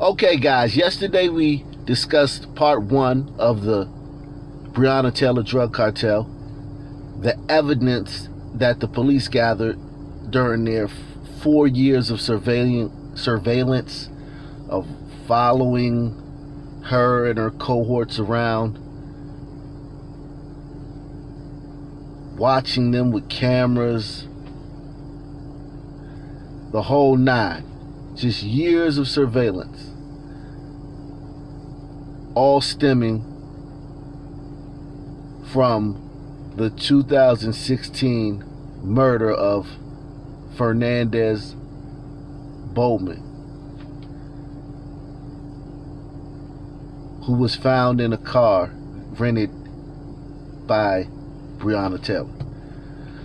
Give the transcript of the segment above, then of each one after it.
Okay, guys, yesterday we discussed part one of the Breonna Taylor drug cartel, the evidence that the police gathered during their 4 years of surveillance of following her and her cohorts around, watching them with cameras, the whole nine. Just years of surveillance, all stemming from the 2016 murder of Fernandez Bowman, who was found in a car rented by Breonna Taylor.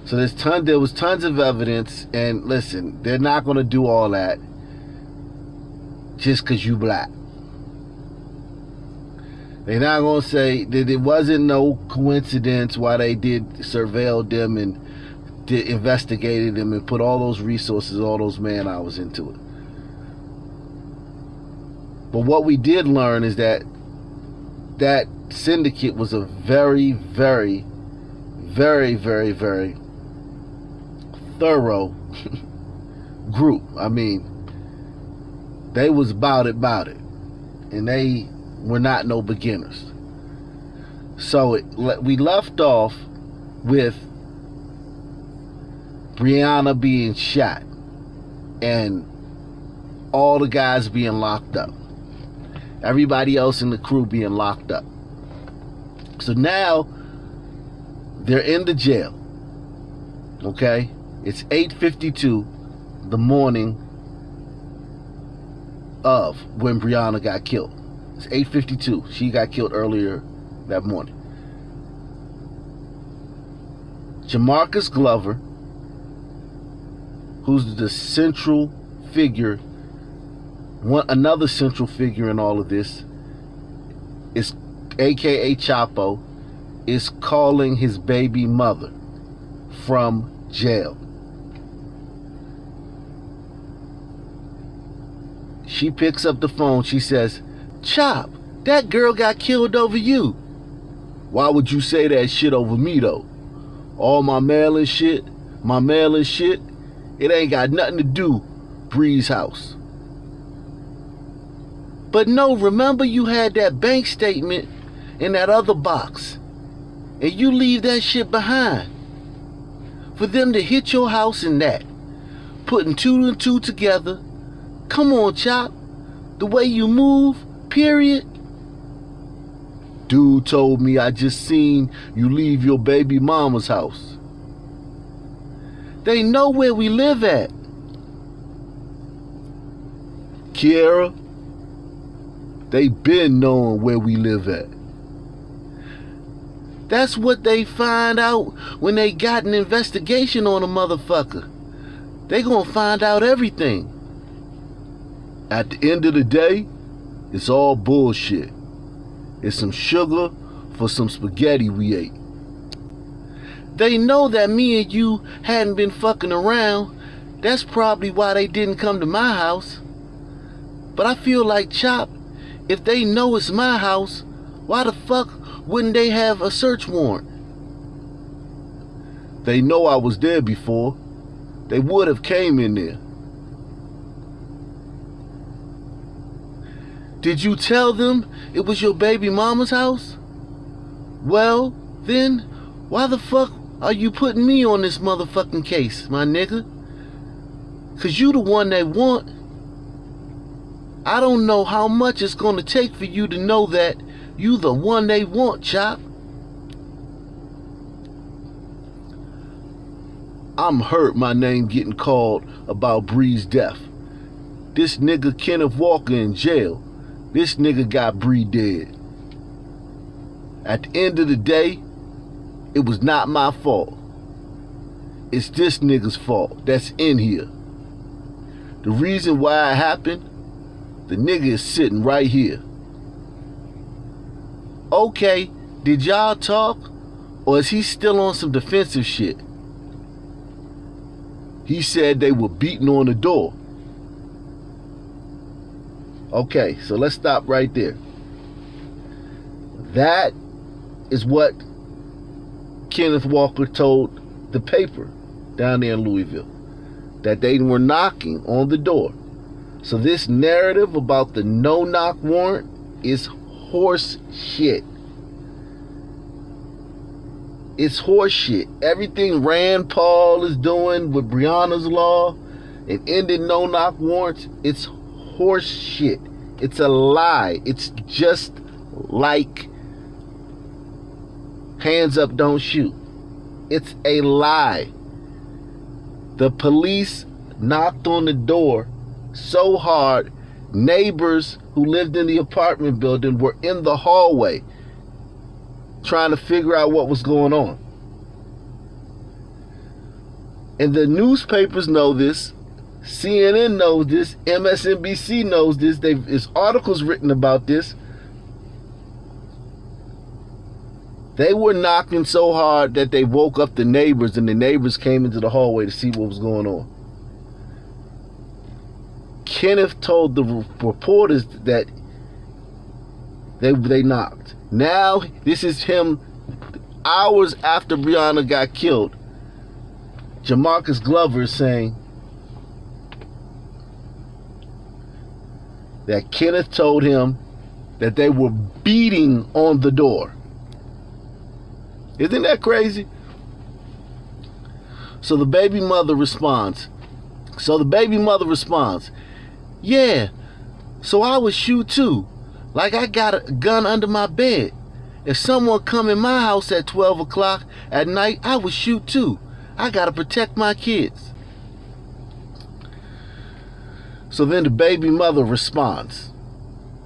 So there was tons of evidence, and listen, they're not going to do all that just because you black. They're not going to say that it wasn't no coincidence why they did surveil them and investigated them and put all those resources, all those man hours into it. But what we did learn is that that syndicate was a very, very, very, very, very thorough group. I mean, they was about it, and they were not no beginners. So we left off with Breonna being shot and all the guys being locked up, everybody else in the crew being locked up. So now they're in the jail. Okay, it's 8:52 the morning of when Breonna got killed. It's 8:52. She got killed earlier that morning. Jamarcus Glover, who's the central figure, another central figure in all of this, is AKA Chapo, is calling his baby mother from jail. She picks up the phone. She says, "Chop, that girl got killed over you." "Why would you say that shit over me though? All my mailing shit, it ain't got nothing to do Bree's house." "But no, remember you had that bank statement in that other box, and you leave that shit behind. For them to hit your house in that, putting two and two together. Come on, Chop, the way you move, period." "Dude told me I just seen you leave your baby mama's house." "They know where we live at." "Kiara, they been knowing where we live at." "That's what they find out when they got an investigation on a motherfucker. They gonna find out everything." "At the end of the day, it's all bullshit. It's some sugar for some spaghetti we ate." "They know that me and you hadn't been fucking around. That's probably why they didn't come to my house. But I feel like, Chop, if they know it's my house, why the fuck wouldn't they have a search warrant?" "They know I was there before. They would have came in there." "Did you tell them it was your baby mama's house? Well, then, why the fuck are you putting me on this motherfucking case, my nigga? 'Cause you the one they want. I don't know how much it's gonna take for you to know that you the one they want, Chop." "I'm hurt my name getting called about Bree's death. This nigga Kenneth Walker in jail. This nigga got Bree dead. At the end of the day, it was not my fault. It's this nigga's fault that's in here. The reason why it happened, the nigga is sitting right here." "Okay, did y'all talk, or is he still on some defensive shit?" "He said they were beating on the door." Okay, so let's stop right there. That is what Kenneth Walker told the paper down there in Louisville, that they were knocking on the door. So this narrative about the no-knock warrant is horse shit. It's horse shit. Everything Rand Paul is doing with Breonna's law and ending no-knock warrants, it's horse shit. It's a lie. It's just like hands up, don't shoot. It's a lie. The police knocked on the door so hard, neighbors who lived in the apartment building were in the hallway trying to figure out what was going on. And the newspapers know this, CNN knows this, MSNBC knows this, there's articles written about this. They were knocking so hard that they woke up the neighbors, and the neighbors came into the hallway to see what was going on. Kenneth told the reporters that they knocked. Now, this is him hours after Breonna got killed. Jamarcus Glover is saying that Kenneth told him that they were beating on the door. Isn't that crazy? So the baby mother responds. Yeah, so I would shoot too. Like I got a gun under my bed. If someone come in my house at 12 o'clock at night, I would shoot too. I gotta protect my kids. So then the baby mother responds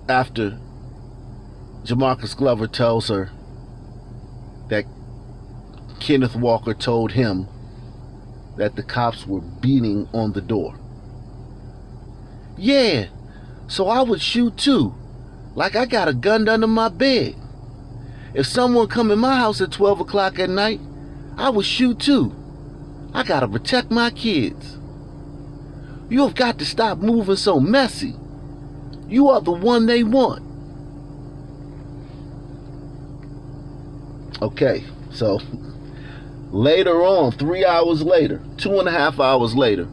after Jamarcus Glover tells her that Kenneth Walker told him that the cops were beating on the door. Yeah, so I would shoot too. Like I got a gun under my bed. If someone come in my house at 12 o'clock at night, I would shoot too. I gotta protect my kids. You have got to stop moving so messy. You are the one they want. Okay, so later on, 3 hours later, 2.5 hours later,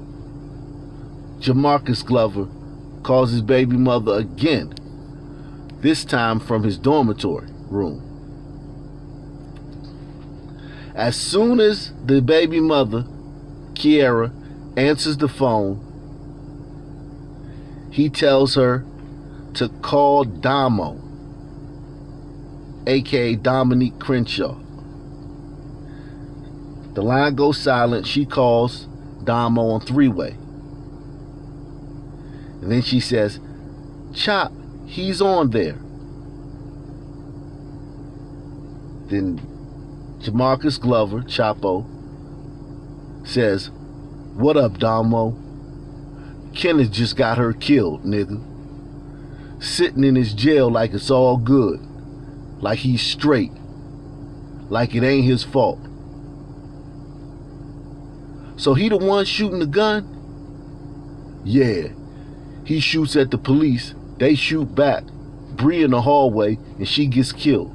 Jamarcus Glover calls his baby mother again, this time from his dormitory room. As soon as the baby mother, Kiera, answers the phone, he tells her to call Damo, aka Dominique Crenshaw. The line goes silent. She calls Damo on three-way. And then she says, Chop, he's on there. Then Jamarcus Glover, Chapo, says, What up, Damo? Kenneth just got her killed, nigga. Sitting in his jail like it's all good. Like he's straight. Like it ain't his fault. So he the one shooting the gun? Yeah. He shoots at the police. They shoot back. Bree in the hallway, and she gets killed.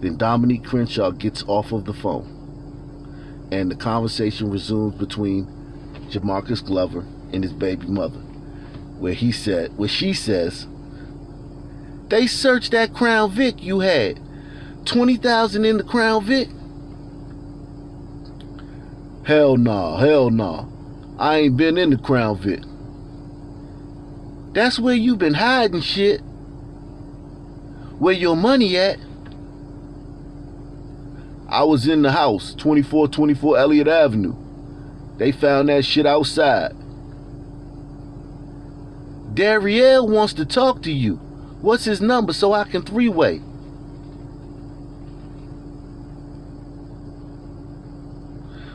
Then Dominique Crenshaw gets off of the phone, and the conversation resumes between Jamarcus Glover and his baby mother, where she says, They searched that Crown Vic you had. 20,000 in the Crown Vic? Hell nah. I ain't been in the Crown Vic. That's where you been hiding shit. Where your money at? I was in the house, 2424 Elliott Avenue. They found that shit outside. Dariel wants to talk to you. What's his number so I can three-way?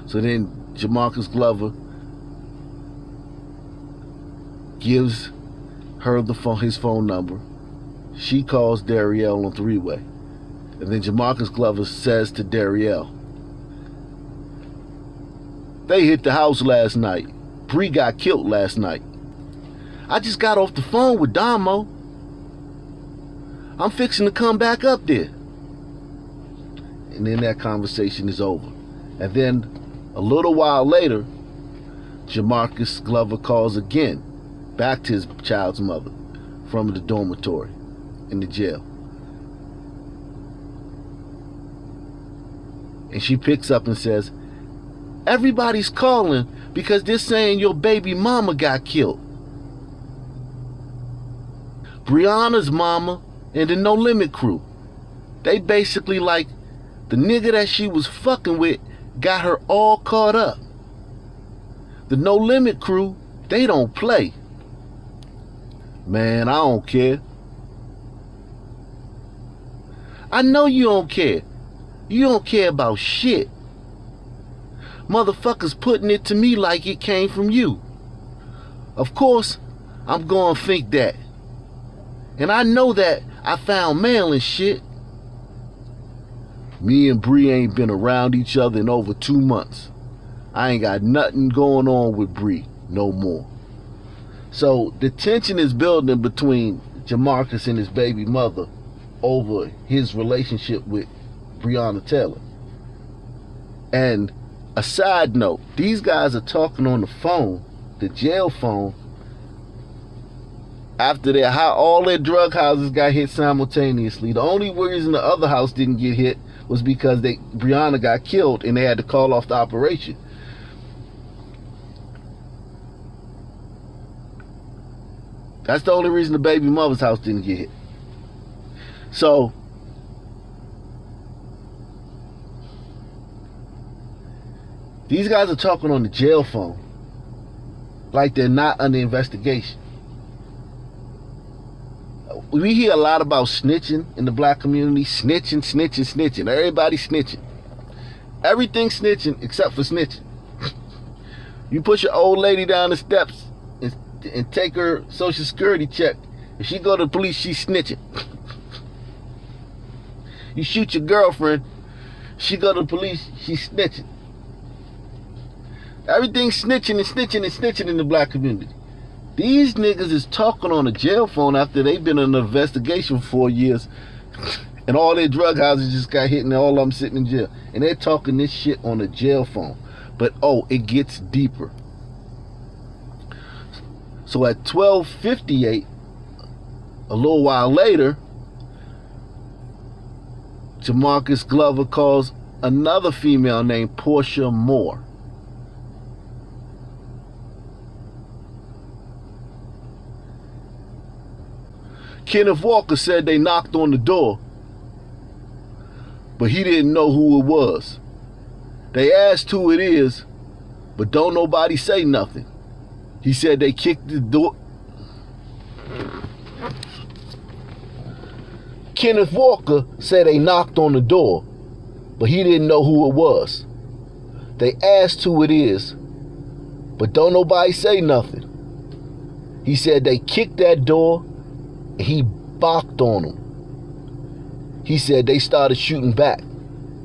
So then Jamarcus Glover gives her his phone number. She calls Dariel on three-way. And then Jamarcus Glover says to Dariel, They hit the house last night. Bree got killed last night. I just got off the phone with Damo. I'm fixing to come back up there. And then that conversation is over. And then a little while later, Jamarcus Glover calls again, back to his child's mother from the dormitory in the jail. And she picks up and says, everybody's calling because they're saying your baby mama got killed. Breonna's mama and the No Limit crew, they basically like the nigga that she was fucking with got her all caught up. The No Limit crew, they don't play. Man, I don't care. I know you don't care. You don't care about shit. Motherfuckers putting it to me like it came from you. Of course, I'm gonna think that. And I know that I found mail and shit. Me and Bree ain't been around each other in over 2 months. I ain't got nothing going on with Bree no more. So the tension is building between Jamarcus and his baby mother over his relationship with Breonna Taylor. And a side note, these guys are talking on the phone, the jail phone, after how all their drug houses got hit simultaneously. The only reason the other house didn't get hit was because Breonna got killed and they had to call off the operation. That's the only reason the baby mother's house didn't get hit. So these guys are talking on the jail phone like they're not under investigation. We hear a lot about snitching in the black community. Snitching. Everybody snitching. Everything snitching except for snitching. You push your old lady down the steps and take her social security check. If she go to the police, she's snitching. You shoot your girlfriend, she go to the police, she's snitching. Everything's snitching in the black community. These niggas is talking on a jail phone after they've been in an investigation for 4 years and all their drug houses just got hit and all of them sitting in jail. And they're talking this shit on a jail phone. But it gets deeper. So at 12:58, a little while later, Jamarcus Glover calls another female named Portia Moore. Kenneth Walker said they knocked on the door, but he didn't know who it was. They asked who it is, but don't nobody say nothing. He said they kicked the door. Kenneth Walker said they knocked on the door, but he didn't know who it was. They asked who it is, but don't nobody say nothing. He said they kicked that door and he balked on them. He said they started shooting back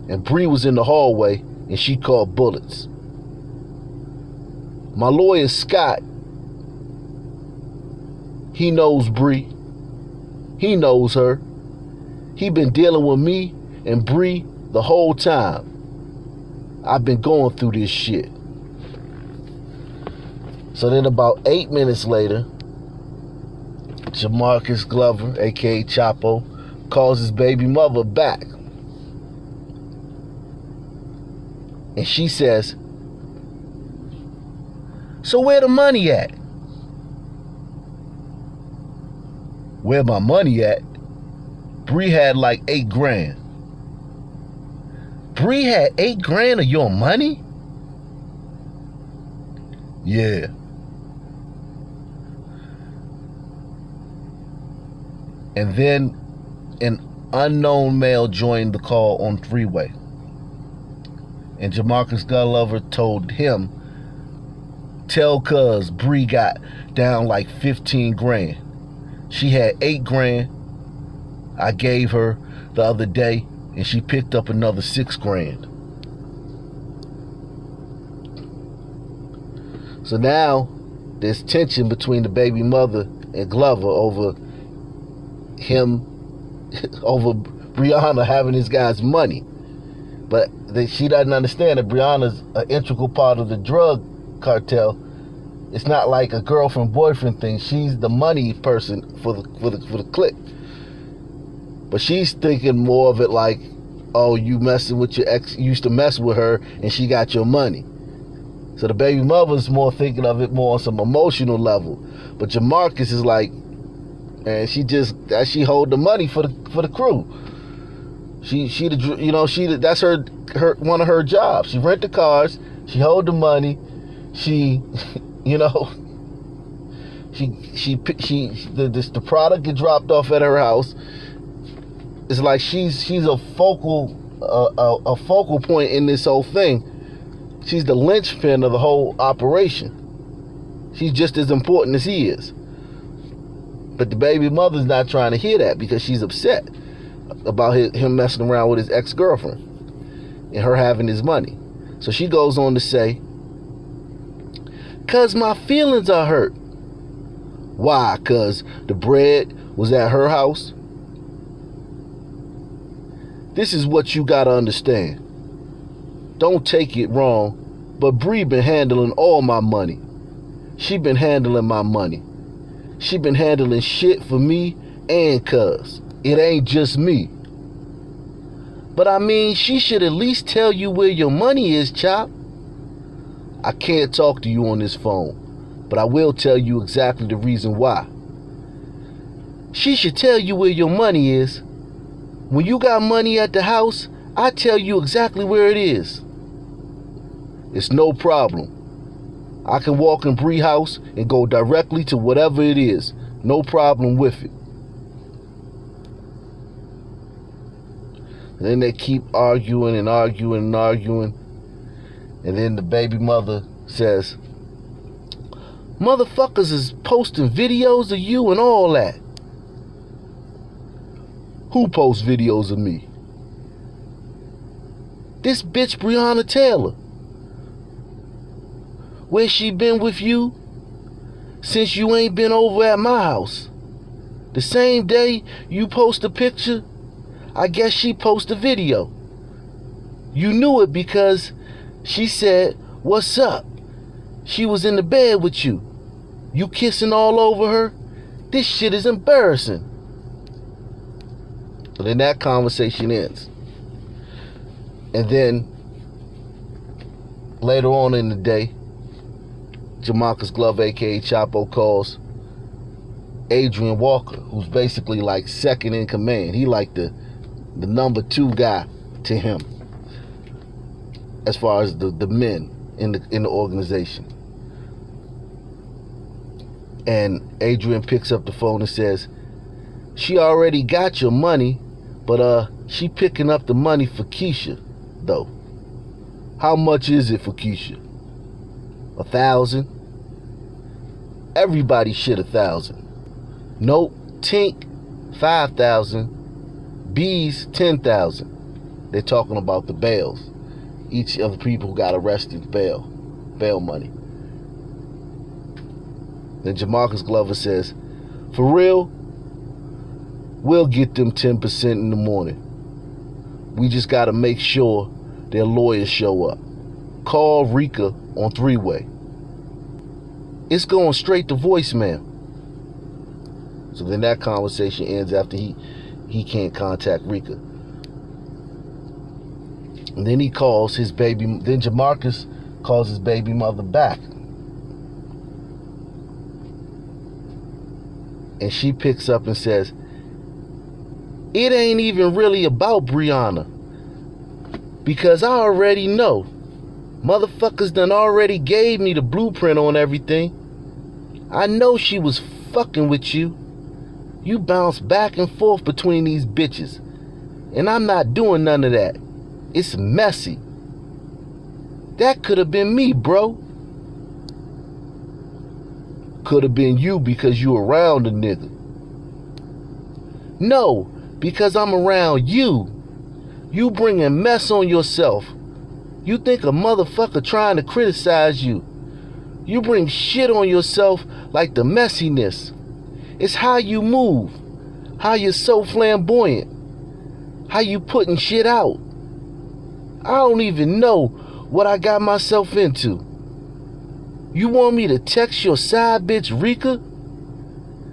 and Bree was in the hallway and she called bullets. My lawyer Scott, he knows Bree. He knows her. He been dealing with me and Bree the whole time. I've been going through this shit. So then about 8 minutes later, Jamarcus Glover, aka Chapo, calls his baby mother back. And she says, so where the money at? Where my money at? Bree had like 8 grand. Bree had 8 grand of your money? Yeah. And then an unknown male joined the call on three-way. And Jamarcus Glover told him, tell cuz Bree got down like 15 grand. She had 8 grand I gave her the other day, and she picked up another 6 grand. So now there's tension between the baby mother and Glover over him, over Breonna having this guy's money. But she doesn't understand that Breonna's an integral part of the drug cartel. It's not like a girlfriend-boyfriend thing. She's the money person for the clique. But she's thinking more of it like, oh, you messing with your ex, you used to mess with her and she got your money. So the baby mother's more thinking of it more on some emotional level. But Jamarcus is like, man, she hold the money for the crew. That's her one of her jobs. She rent the cars, she hold the money, the product get dropped off at her house. It's like she's a focal point in this whole thing. She's the linchpin of the whole operation. She's just as important as he is. But the baby mother's not trying to hear that because she's upset about him messing around with his ex-girlfriend and her having his money. So she goes on to say, "'Cause my feelings are hurt." Why? 'Cause the bread was at her house? This is what you gotta understand. Don't take it wrong, but Bree been handling all my money. She been handling my money. She been handling shit for me and cuz. It ain't just me. But I mean, she should at least tell you where your money is, Chop. I can't talk to you on this phone, but I will tell you exactly the reason why. She should tell you where your money is. When you got money at the house, I tell you exactly where it is. It's no problem. I can walk in Bree's house and go directly to whatever it is. No problem with it. And then they keep arguing and arguing and arguing. And then the baby mother says, "Motherfuckers is posting videos of you and all that." Who posts videos of me? This bitch Breonna Taylor. Where she been with you since you ain't been over at my house? The same day you post a picture, I guess she posted a video. You knew it because she said, "What's up?" She was in the bed with you. You kissing all over her? This shit is embarrassing. So then that conversation ends. And then later on in the day, Jamarcus Glove, aka Chapo, calls Adrian Walker, who's basically like second in command. He like the number 2 guy to him as far as the men in the organization. And Adrian picks up the phone and says, "She already got your money, but she picking up the money for Keisha, though. How much is it for Keisha? 1,000? Everybody shit 1,000. Nope, Tink, 5,000. Bees, 10,000. They're talking about the bails. Each of the people who got arrested, bail money. Then Jamarcus Glover says, "For real, we'll get them 10% in the morning. We just got to make sure their lawyers show up. Call Rika on 3-way. It's going straight to voicemail." So then that conversation ends after he can't contact Rika. And then then Jamarcus calls his baby mother back. And she picks up and says, "It ain't even really about Breonna. Because I already know. Motherfuckers done already gave me the blueprint on everything. I know she was fucking with you. You bounce back and forth between these bitches. And I'm not doing none of that. It's messy. That could have been me, bro." Could have been you because you around a nigga. No, because I'm around you. You bringing mess on yourself. You think a motherfucker trying to criticize you. You bring shit on yourself like the messiness. It's how you move, how you're so flamboyant, how you putting shit out. I don't even know what I got myself into. You want me to text your side bitch Rika?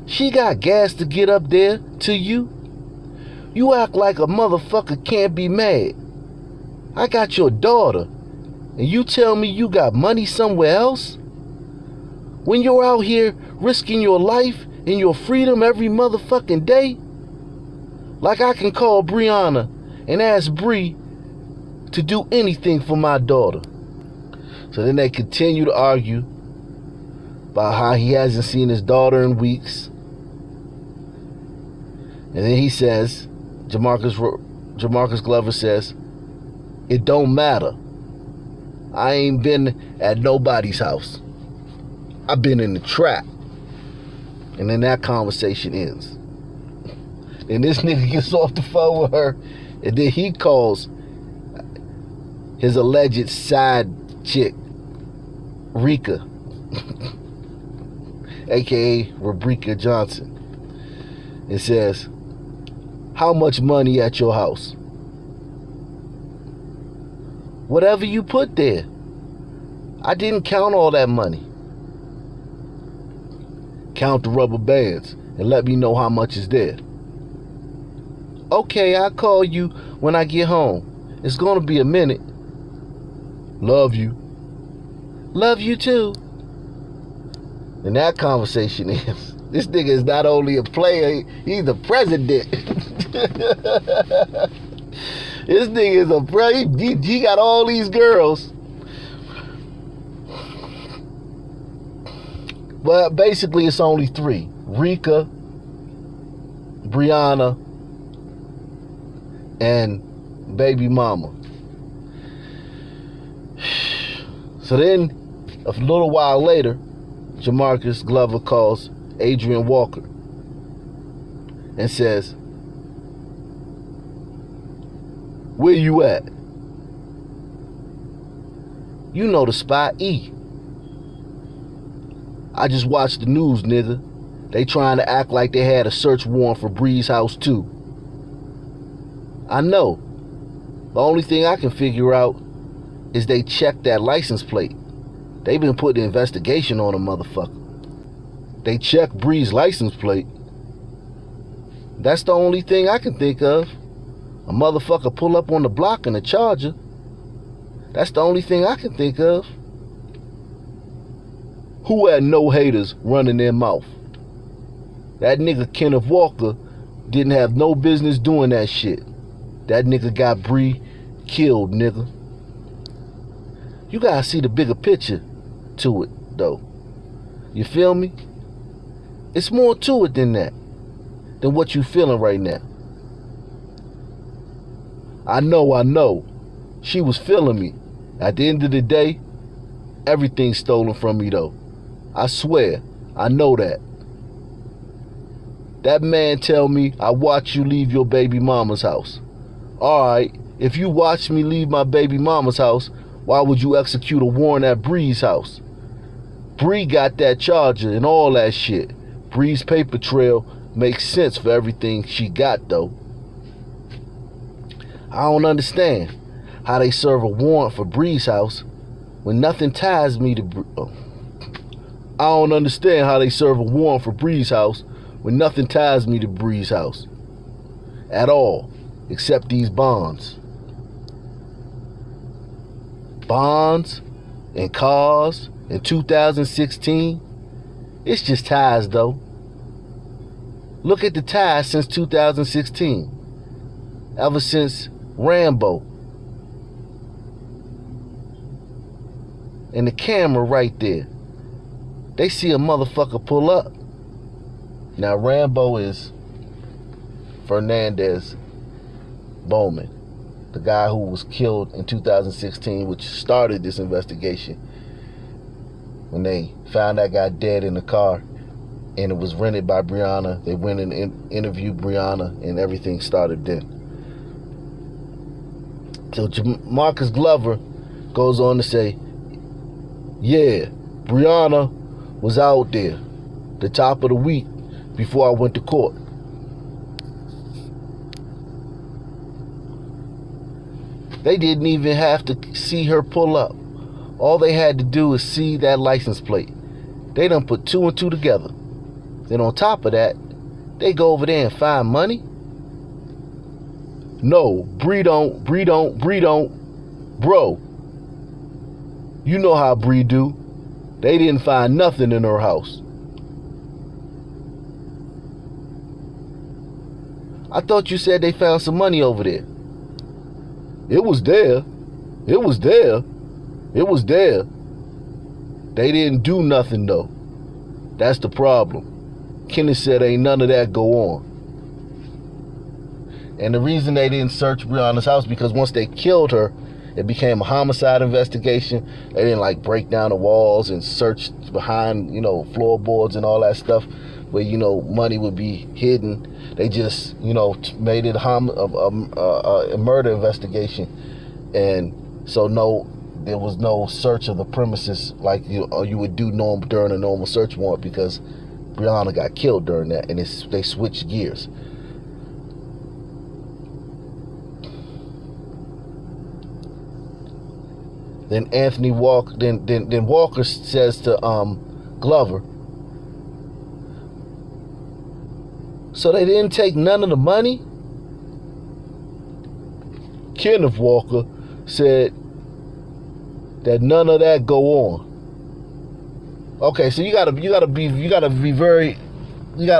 She got gas to get up there to you? You act like a motherfucker can't be mad. I got your daughter, and you tell me you got money somewhere else? When you're out here risking your life and your freedom every motherfucking day? Like I can call Breonna and ask Bree to do anything for my daughter. So then they continue to argue about how he hasn't seen his daughter in weeks. And then he says, Jamarcus Glover says, it don't matter. I ain't been at nobody's house. I've been in the trap. And then that conversation ends. And this nigga gets off the phone with her, and then he calls his alleged side chick, Rika, aka Rebrika Johnson, and says, how much money at your house? Whatever you put there. I didn't count all that money. Count the rubber bands and let me know how much is there. Okay, I'll call you when I get home. It's gonna be a minute. Love you. Love you too. And that conversation is, this nigga is not only a player, he's the president. This nigga is a president. He got all these girls. But basically it's only three. Rika, Breonna, and baby mama. So then, a little while later, Jamarcus Glover calls Adrian Walker and says, where you at? You know the spot, E. I just watched the news, nigga. They trying to act like they had a search warrant for Bree's house too. I know. The only thing I can figure out is they checked that license plate. They been putting an investigation on a motherfucker. They checked Bree's license plate. That's the only thing I can think of. A motherfucker pull up on the block in a Charger. That's the only thing I can think of. Who had no haters running their mouth? That nigga Kenneth Walker didn't have no business doing that shit. That nigga got Bree killed, nigga. You gotta see the bigger picture to it, though. You feel me? It's more to it than that, than what you feeling right now. I know. She was feeling me. At the end of the day, everything's stolen from me, though. I swear, I know that. That man tell me I watched you leave your baby mama's house. Alright, if you watched me leave my baby mama's house, why would you execute a warrant at Bree's house? Bree got that Charger and all that shit. Bree's paper trail makes sense for everything she got, though. I don't understand how they serve a warrant for Bree's house when nothing ties me to Bree. I don't understand how they serve a warrant for Bree's house when nothing ties me to Bree's house. At all, except these bonds. Bonds and cars in 2016. It's just ties, though. Look at the ties since 2016. Ever since Rambo. And the camera right there. They see a motherfucker pull up. Now Rambo is Fernandez Bowman, the guy who was killed in 2016, which started this investigation. When they found that guy dead in the car, and it was rented by Breonna, they went and interviewed Breonna, and everything started then. So Jamarcus Glover goes on to say, yeah, Breonna was out there the top of the week before I went to court. They didn't even have to see her pull up. All they had to do is see that license plate. They done put 2 and 2 together. Then on top of that, they go over there and find money? No, Bree don't. Bro, you know how Bree do. They didn't find nothing in her house. I thought you said they found some money over there. It was there. It was there. It was there. They didn't do nothing though. That's the problem. Kenneth said ain't none of that go on. And the reason they didn't search Breonna's house because once they killed her, it became a homicide investigation. They didn't like break down the walls and search behind, floorboards and all that stuff where, money would be hidden. They just, made it a murder investigation. And so there was no search of the premises like you would do during a normal search warrant because Breonna got killed during that, and they switched gears. Then then Walker says to Glover, so they didn't take none of the money? Kenneth Walker said that none of that go on. Okay, so you gotta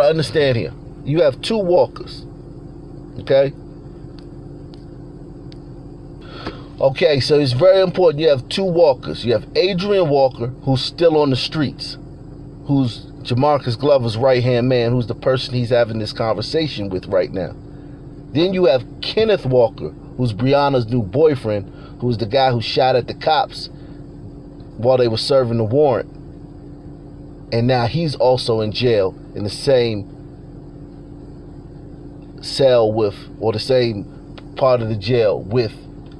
understand here. You have 2 Walkers. Okay? Okay, so it's very important. You have 2 Walkers. You have Adrian Walker, who's still on the streets, who's Jamarcus Glover's right-hand man, who's the person he's having this conversation with right now. Then you have Kenneth Walker, who's Breonna's new boyfriend, who's the guy who shot at the cops while they were serving the warrant. And now he's also in jail in the same cell with, or the same part of the jail with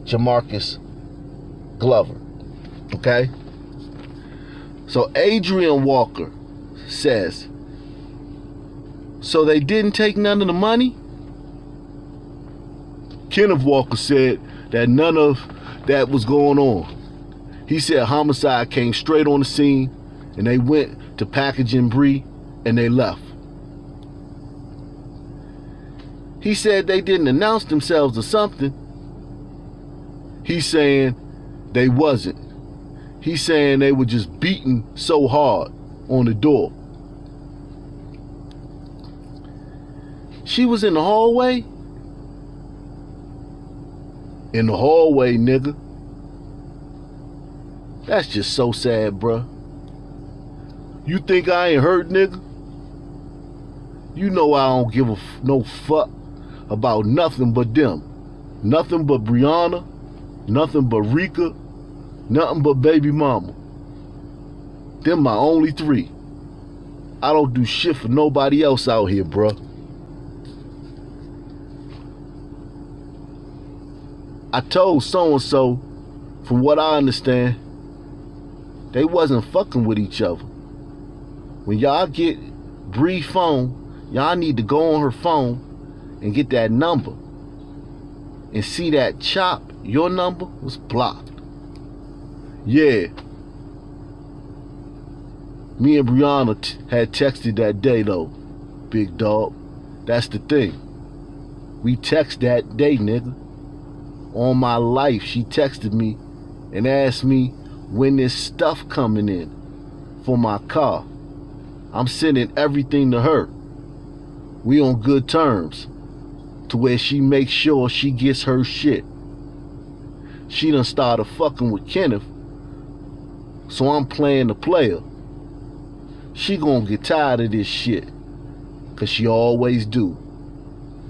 Jamarcus Glover. Okay? So Adrian Walker says, so they didn't take none of the money? Kenneth Walker said that none of that was going on. He said homicide came straight on the scene and they went to packaging Bree and they left. He said they didn't announce themselves or something. He's saying they wasn't. He's saying they were just beating so hard on the door. She was in the hallway? In the hallway, nigga. That's just so sad, bruh. You think I ain't hurt, nigga? You know I don't give no fuck about nothing but them. Nothing but Breonna, nothing but Rika, nothing but baby mama. Them my only 3. I don't do shit for nobody else out here, bruh. I told so-and-so, from what I understand, they wasn't fucking with each other. When y'all get Bree's phone, y'all need to go on her phone and get that number and see that Chop, your number, was blocked. Yeah. Me and Breonna had texted that day though, big dog. That's the thing. We text that day, nigga. On my life, she texted me and asked me when this stuff coming in for my car. I'm sending everything to her. We on good terms to where she makes sure she gets her shit. She done started fucking with Kenneth, so I'm playing the player. She gonna get tired of this shit, cause she always do.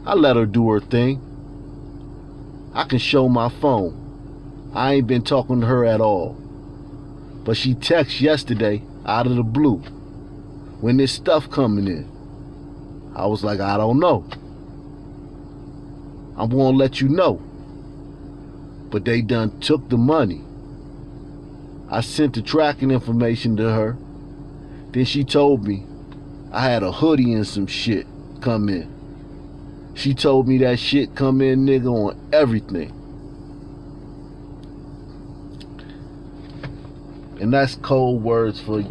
I let her do her thing. I can show my phone. I ain't been talking to her at all. But she texted yesterday out of the blue. When this stuff coming in, I was like, I don't know. I'm gonna let you know. But they done took the money. I sent the tracking information to her. Then she told me I had a hoodie and some shit come in. She told me that shit come in, nigga, on everything. And that's code words for,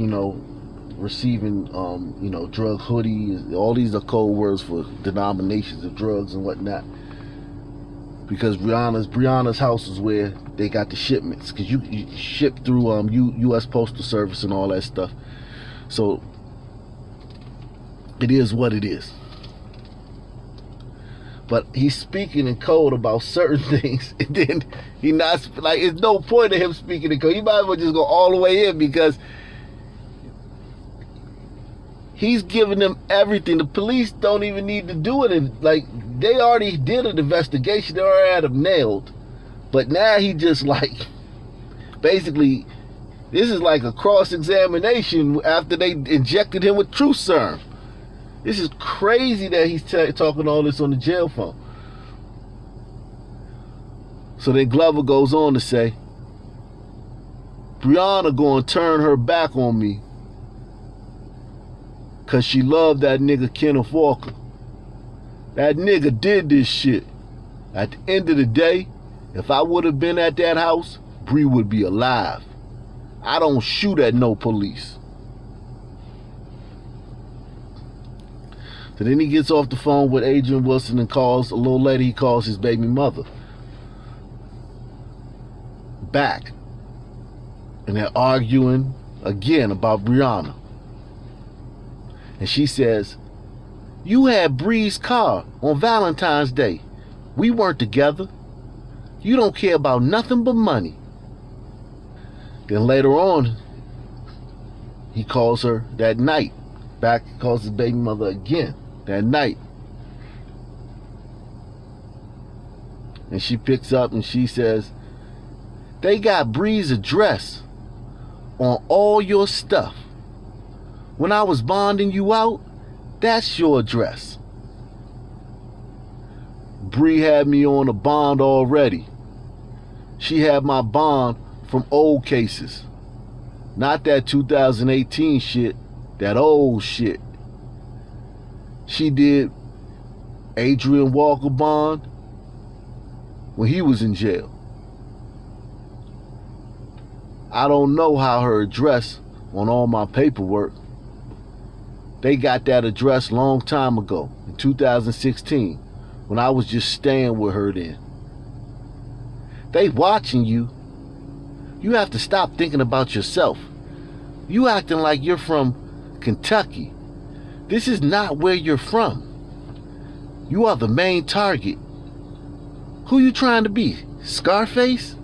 receiving, drug hoodies. All these are code words for denominations of drugs and whatnot. Because Breonna's house is where they got the shipments. Because you ship through U.S. Postal Service and all that stuff. So it is what it is. But he's speaking in code about certain things, and then he not like. There's no point in him speaking in code. He might as well just go all the way in, because he's giving them everything. The police don't even need to do it. Like, they already did an investigation. They already had him nailed. But now he just like, basically, this is like a cross-examination after they injected him with truth serum. This is crazy that he's talking all this on the jail phone. So then Glover goes on to say, Breonna gonna turn her back on me because she loved that nigga Kenneth Walker. That nigga did this shit. At the end of the day, if I would have been at that house, Bree would be alive. I don't shoot at no police. So then he gets off the phone with Adrian Wilson and calls, a little later he calls his baby mother back. And they're arguing again about Breonna. And she says, you had Bree's car on Valentine's Day. We weren't together. You don't care about nothing but money. Then later on, he calls her that night. Back, calls his baby mother again that night. And she picks up and she says, they got Bree's address on all your stuff. When I was bonding you out, that's your address. Bree had me on a bond already. She had my bond from old cases. Not that 2018 shit, that old shit. She did Adrian Walker bond when he was in jail. I don't know how her address on all my paperwork. They got that address long time ago, in 2016, when I was just staying with her then. They watching you. You have to stop thinking about yourself. You acting like you're from Kentucky. This is not where you're from. You are the main target. Who you trying to be? Scarface?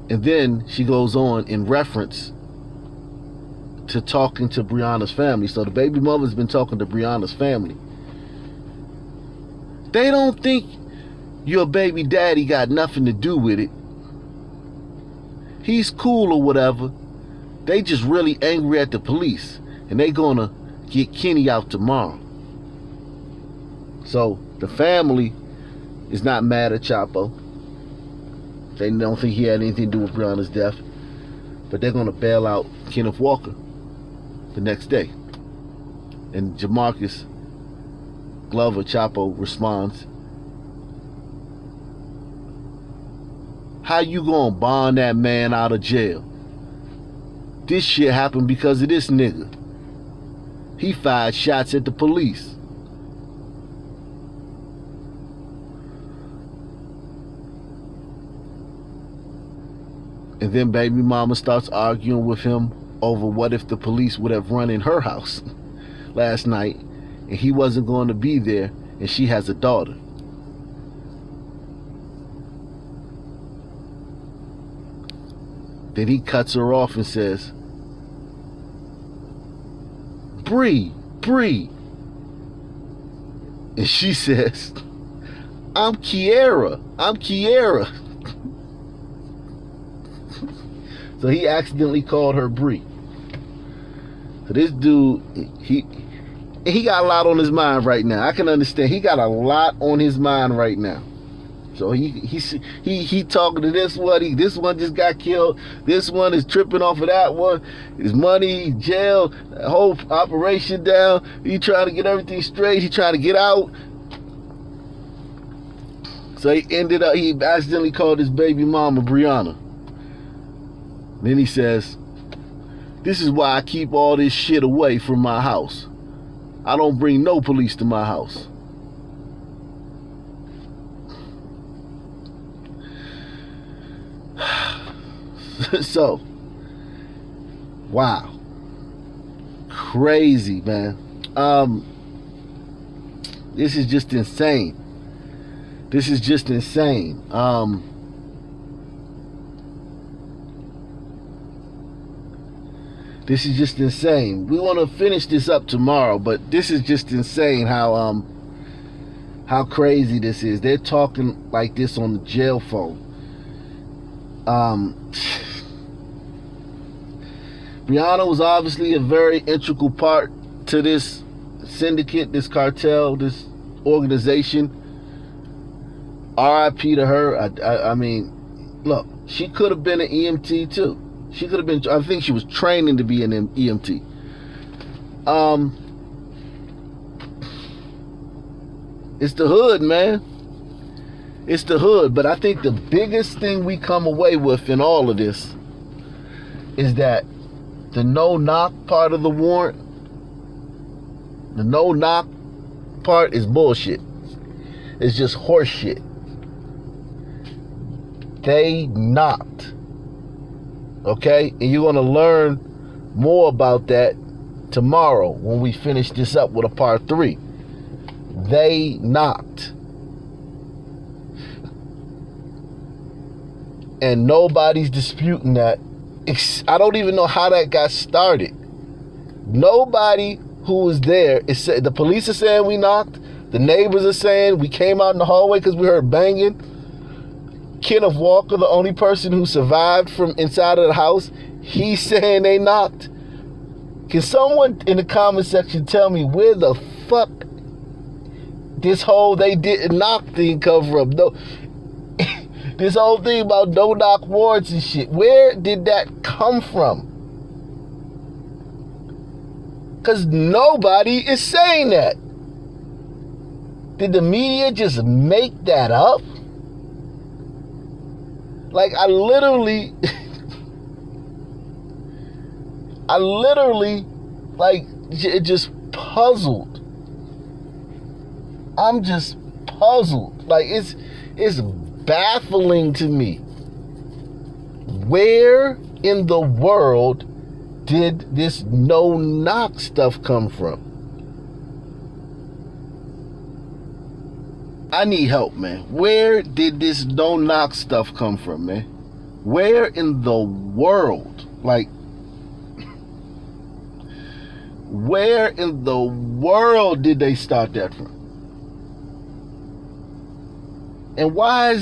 And then she goes on in reference to talking to Breonna's family. So the baby mother's been talking to Breonna's family. They don't think your baby daddy got nothing to do with it. He's cool or whatever. They just really angry at the police, and they gonna get Kenny out tomorrow. So the family is not mad at Chapo. They don't think he had anything to do with Breonna's death, but they're gonna bail out Kenneth Walker the next day. And Jamarcus Glover, Chapo, responds, how you gonna bond that man out of jail? This shit happened because of this nigga. He fired shots at the police. And then baby mama starts arguing with him over what if the police would have run in her house last night and he wasn't going to be there and she has a daughter. Then he cuts her off and says, Bree. And she says, I'm Kiera. So he accidentally called her Bree. So this dude, he got a lot on his mind right now. I can understand. He got a lot on his mind right now. So he talking to this one. This one just got killed. This one is tripping off of that one. His money, jail, the whole operation down. He trying to get everything straight. He trying to get out. So he accidentally called his baby mama Breonna. Then he says, "This is why I keep all this shit away from my house. I don't bring no police to my house." So, wow. Crazy, man. This is just insane. This is just insane. This is just insane. We want to finish this up tomorrow, but this is just insane how crazy this is. They're talking like this on the jail phone. Breonna was obviously a very integral part to this syndicate, this cartel, this organization. R.I.P. to her. I mean, look, she could have been an EMT too. She could have been, I think she was training to be an EMT. It's the hood, man. It's the hood. But I think the biggest thing we come away with in all of this is that the no-knock part of the warrant, the no-knock part is bullshit. It's just horse shit. They knocked. Okay? And you're going to learn more about that tomorrow when we finish this up with a part 3. They knocked. And nobody's disputing that. I don't even know how that got started. Nobody who was there is saying, the police are saying we knocked. The neighbors are saying we came out in the hallway because we heard banging. Kenneth Walker, the only person who survived from inside of the house, he's saying they knocked. Can someone in the comment section tell me where the fuck this whole they didn't knock thing come from? No. This whole thing about no-knock warrants and shit, where did that come from? Because nobody is saying that. Did the media just make that up? Like, I literally, like, it just puzzled. I'm just puzzled. Like, it's baffling to me. Where in the world did this no-knock stuff come from? I need help, man. Where did this no-knock stuff come from, man? Where in the world? Like, where in the world did they start that from? And why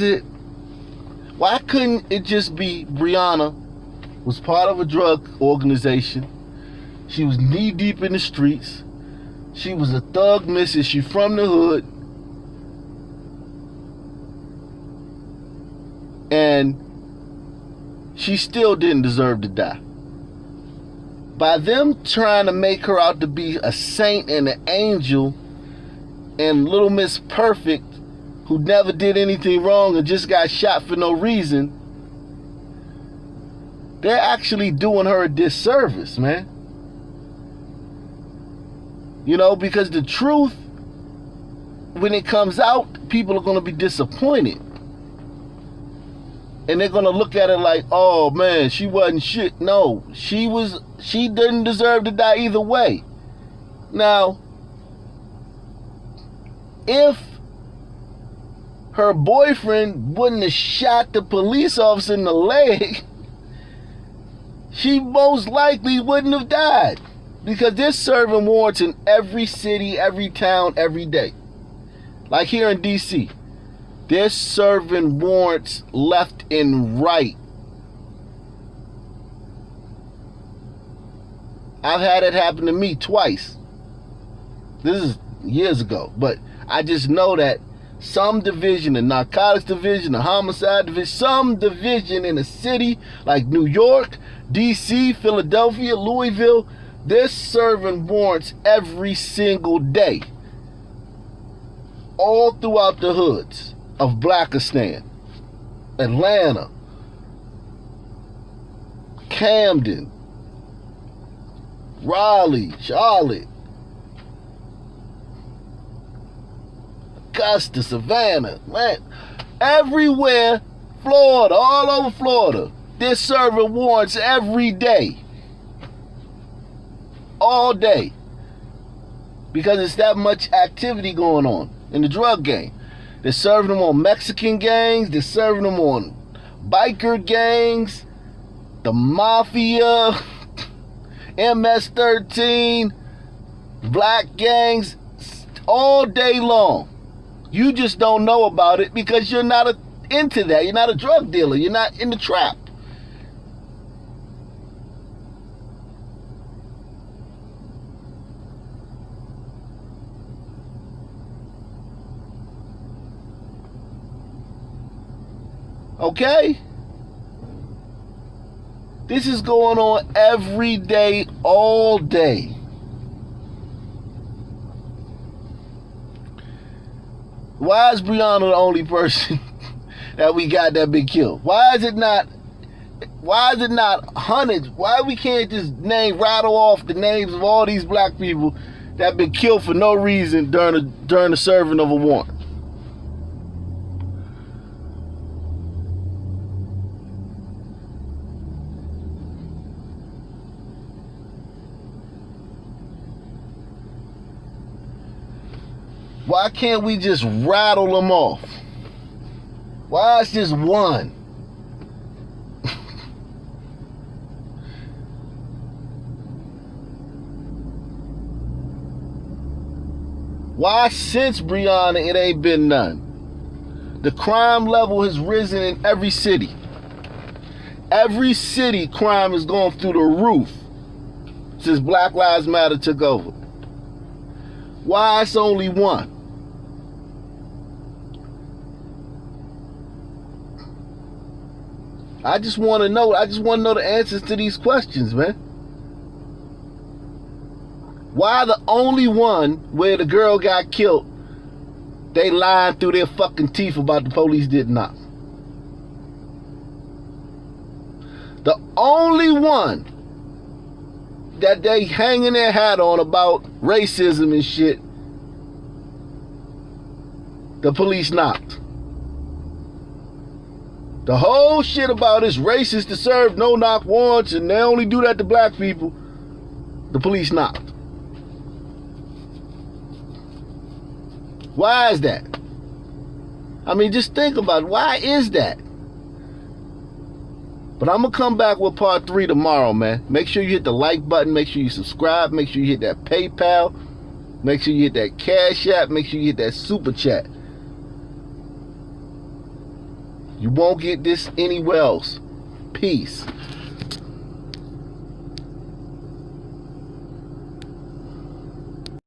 couldn't it just be Breonna was part of a drug organization? She was knee deep in the streets. She was a thug missus. She from the hood. And she still didn't deserve to die. By them trying to make her out to be a saint and an angel and Little Miss Perfect, who never did anything wrong and just got shot for no reason, they're actually doing her a disservice, man. You know, because the truth, when it comes out, people are going to be disappointed. And they're going to look at it like, oh man, she wasn't shit. No, she didn't deserve to die either way. Now, if her boyfriend wouldn't have shot the police officer in the leg, she most likely wouldn't have died. Because they're serving warrants in every city, every town, every day. Like here in D.C., they're serving warrants left and right. I've had it happen to me twice. This is years ago. But I just know that some division, the narcotics division, the homicide division, some division in a city like New York, DC, Philadelphia, Louisville, they're serving warrants every single day. All throughout the hoods of Blackistan, Atlanta, Camden, Raleigh, Charlotte, Augusta, Savannah, man, everywhere, Florida, all over Florida, they're serving warrants every day. All day. Because it's that much activity going on in the drug game. They're serving them on Mexican gangs, they're serving them on biker gangs, the mafia, MS-13, black gangs, all day long. You just don't know about it because you're not into that. You're not a drug dealer. You're not in the trap. Okay? This is going on every day, all day. Why is Breonna the only person that we got that been killed? Why is it not hundreds? Why we can't just rattle off the names of all these black people that been killed for no reason during the serving of a warrant? Why can't we just rattle them off? Why is just one? Why since Breonna it ain't been none? The crime level has risen in every city. Every city crime has gone through the roof since Black Lives Matter took over. Why it's only one? I just want to know the answers to these questions, man. Why the only one where the girl got killed, they lied through their fucking teeth about the police did not? The only one that they hanging their hat on about racism and shit, the police knocked. The whole shit about it's racist to serve no-knock warrants and they only do that to black people, the police knocked. Why is that? I mean, just think about it. Why is that? But I'm going to come back with part 3 tomorrow, man. Make sure you hit the like button. Make sure you subscribe. Make sure you hit that PayPal. Make sure you hit that Cash App. Make sure you hit that Super Chat. You won't get this anywhere else. Peace.